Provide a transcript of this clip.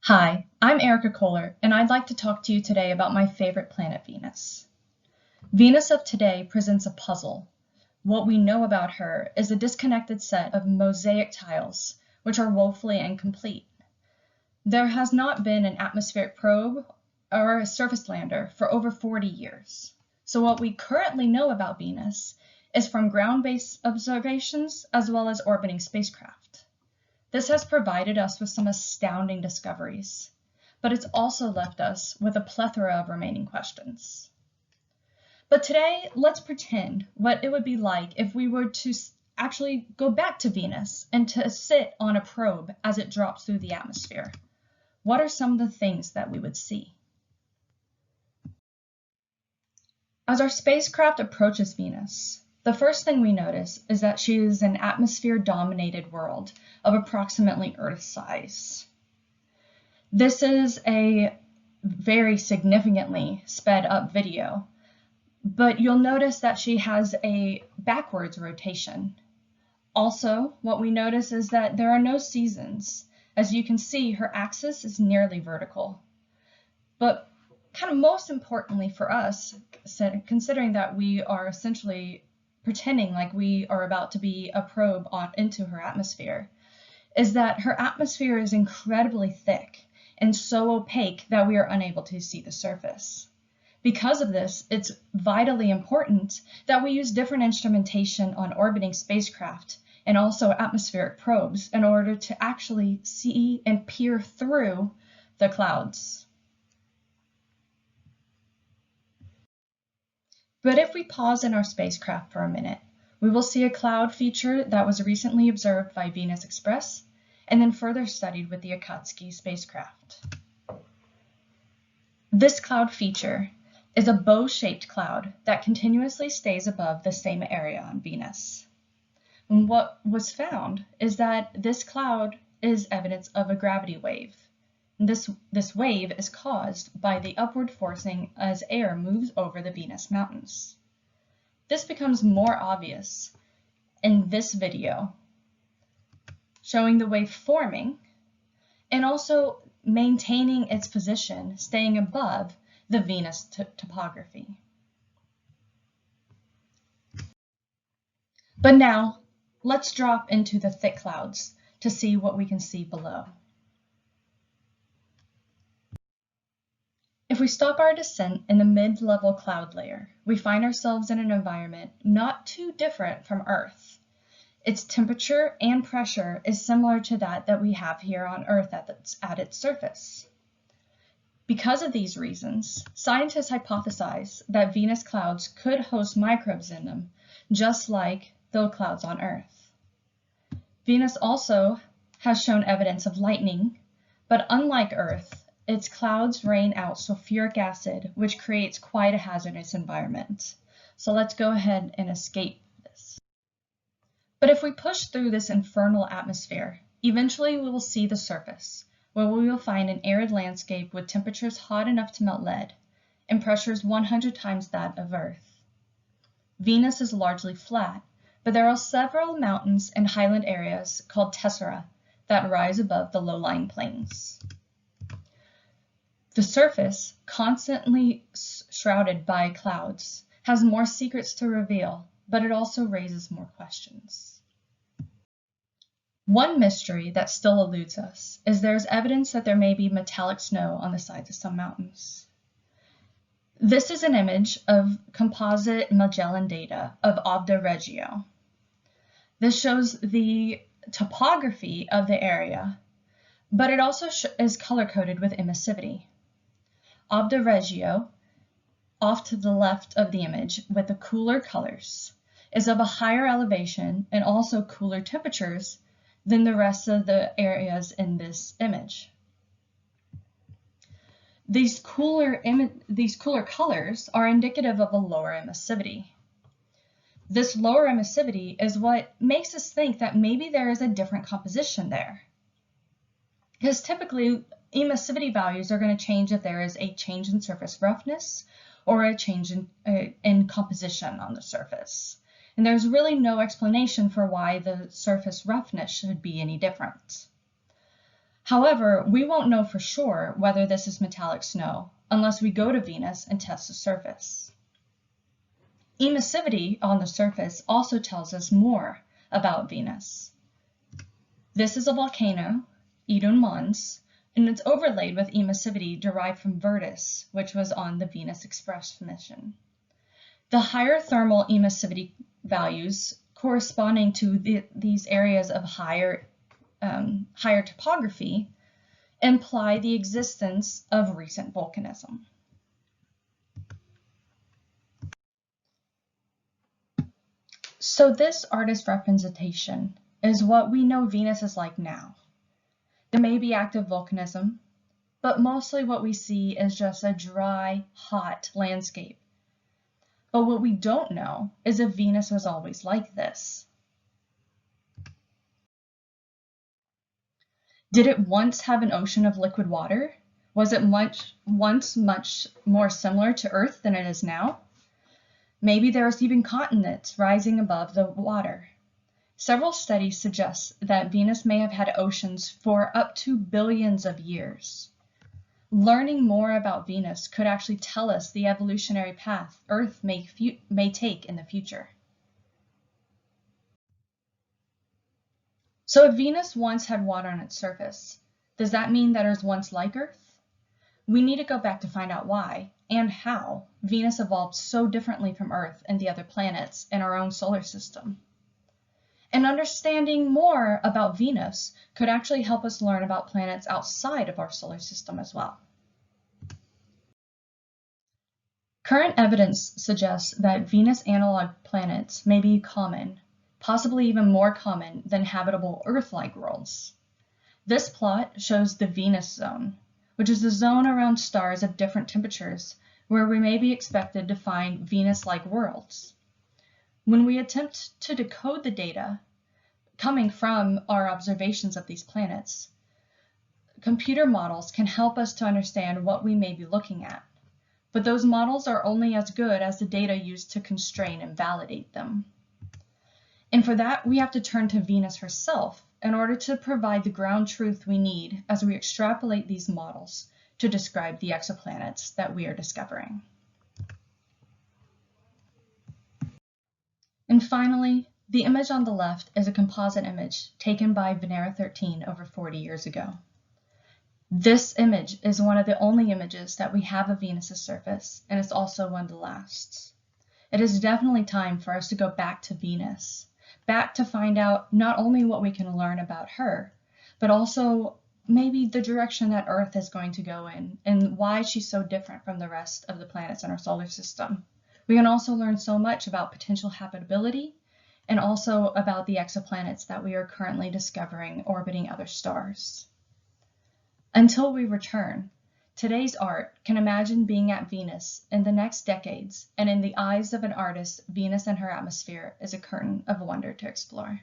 Hi, I'm Erika Kohler, and I'd like to talk to you today about my favorite planet, Venus. Venus of today presents a puzzle. What we know about her is a disconnected set of mosaic tiles, which are woefully incomplete. There has not been an atmospheric probe or a surface lander for over 40 years. So what we currently know about Venus is from ground-based observations as well as orbiting spacecraft. This has provided us with some astounding discoveries, but it's also left us with a plethora of remaining questions. But today, let's pretend what it would be like if we were to actually go back to Venus and to sit on a probe as it drops through the atmosphere. What are some of the things that we would see? As our spacecraft approaches Venus, the first thing we notice is that she is an atmosphere-dominated world of approximately Earth size. This is a very significantly sped up video, but you'll notice that she has a backwards rotation. Also, what we notice is that there are no seasons. As you can see, her axis is nearly vertical. But kind of most importantly for us, considering that we are essentially pretending like we are about to be a probe into her atmosphere, is that her atmosphere is incredibly thick and so opaque that we are unable to see the surface. Because of this, it's vitally important that we use different instrumentation on orbiting spacecraft and also atmospheric probes in order to actually see and peer through the clouds. But if we pause in our spacecraft for a minute, we will see a cloud feature that was recently observed by Venus Express and then further studied with the Akatsuki spacecraft. This cloud feature is a bow-shaped cloud that continuously stays above the same area on Venus. And what was found is that this cloud is evidence of a gravity wave. This wave is caused by the upward forcing as air moves over the Venus mountains. This becomes more obvious in this video, showing the wave forming and also maintaining its position, staying above the Venus topography. But now, let's drop into the thick clouds to see what we can see below. If we stop our descent in the mid-level cloud layer, we find ourselves in an environment not too different from Earth. Its temperature and pressure is similar to that we have here on Earth at its surface. Because of these reasons, scientists hypothesize that Venus clouds could host microbes in them, just like the clouds on Earth. Venus also has shown evidence of lightning, but unlike Earth, its clouds rain out sulfuric acid, which creates quite a hazardous environment. So let's go ahead and escape this. But if we push through this infernal atmosphere, eventually we will see the surface, where we will find an arid landscape with temperatures hot enough to melt lead and pressures 100 times that of Earth. Venus is largely flat, but there are several mountains and highland areas called tessera that rise above the low-lying plains. The surface, constantly shrouded by clouds, has more secrets to reveal, but it also raises more questions. One mystery that still eludes us is there's evidence that there may be metallic snow on the sides of some mountains. This is an image of composite Magellan data of Obda Regio. This shows the topography of the area, but it also is color-coded with emissivity. Obda Regio, off to the left of the image with the cooler colors, is of a higher elevation and also cooler temperatures than the rest of the areas in this image. These cooler colors are indicative of a lower emissivity. This lower emissivity is what makes us think that maybe there is a different composition there. Because typically, emissivity values are going to change if there is a change in surface roughness or a change in composition on the surface. And there's really no explanation for why the surface roughness should be any different. However, we won't know for sure whether this is metallic snow unless we go to Venus and test the surface. Emissivity on the surface also tells us more about Venus. This is a volcano, Idun Mons, and it's overlaid with emissivity derived from Virtus, which was on the Venus Express mission. The higher thermal emissivity values corresponding to these areas of higher topography imply the existence of recent volcanism. So this artist representation is what we know Venus is like now. There may be active volcanism, but mostly what we see is just a dry, hot landscape. But what we don't know is if Venus was always like this. Did it once have an ocean of liquid water? Was it once much more similar to Earth than it is now? Maybe there was even continents rising above the water. Several studies suggest that Venus may have had oceans for up to billions of years. Learning more about Venus could actually tell us the evolutionary path Earth may take in the future. So if Venus once had water on its surface, does that mean that it was once like Earth? We need to go back to find out why and how Venus evolved so differently from Earth and the other planets in our own solar system. And understanding more about Venus could actually help us learn about planets outside of our solar system as well. Current evidence suggests that Venus analog planets may be common, possibly even more common than habitable Earth-like worlds. This plot shows the Venus zone, which is the zone around stars of different temperatures where we may be expected to find Venus-like worlds. When we attempt to decode the data coming from our observations of these planets, computer models can help us to understand what we may be looking at. But those models are only as good as the data used to constrain and validate them. And for that, we have to turn to Venus herself in order to provide the ground truth we need as we extrapolate these models to describe the exoplanets that we are discovering. And finally, the image on the left is a composite image taken by Venera 13 over 40 years ago. This image is one of the only images that we have of Venus's surface, and it's also one of the last. It is definitely time for us to go back to Venus, back to find out not only what we can learn about her, but also maybe the direction that Earth is going to go in and why she's so different from the rest of the planets in our solar system. We can also learn so much about potential habitability and also about the exoplanets that we are currently discovering orbiting other stars. Until we return, today's art can imagine being at Venus in the next decades, and in the eyes of an artist, Venus and her atmosphere is a curtain of wonder to explore.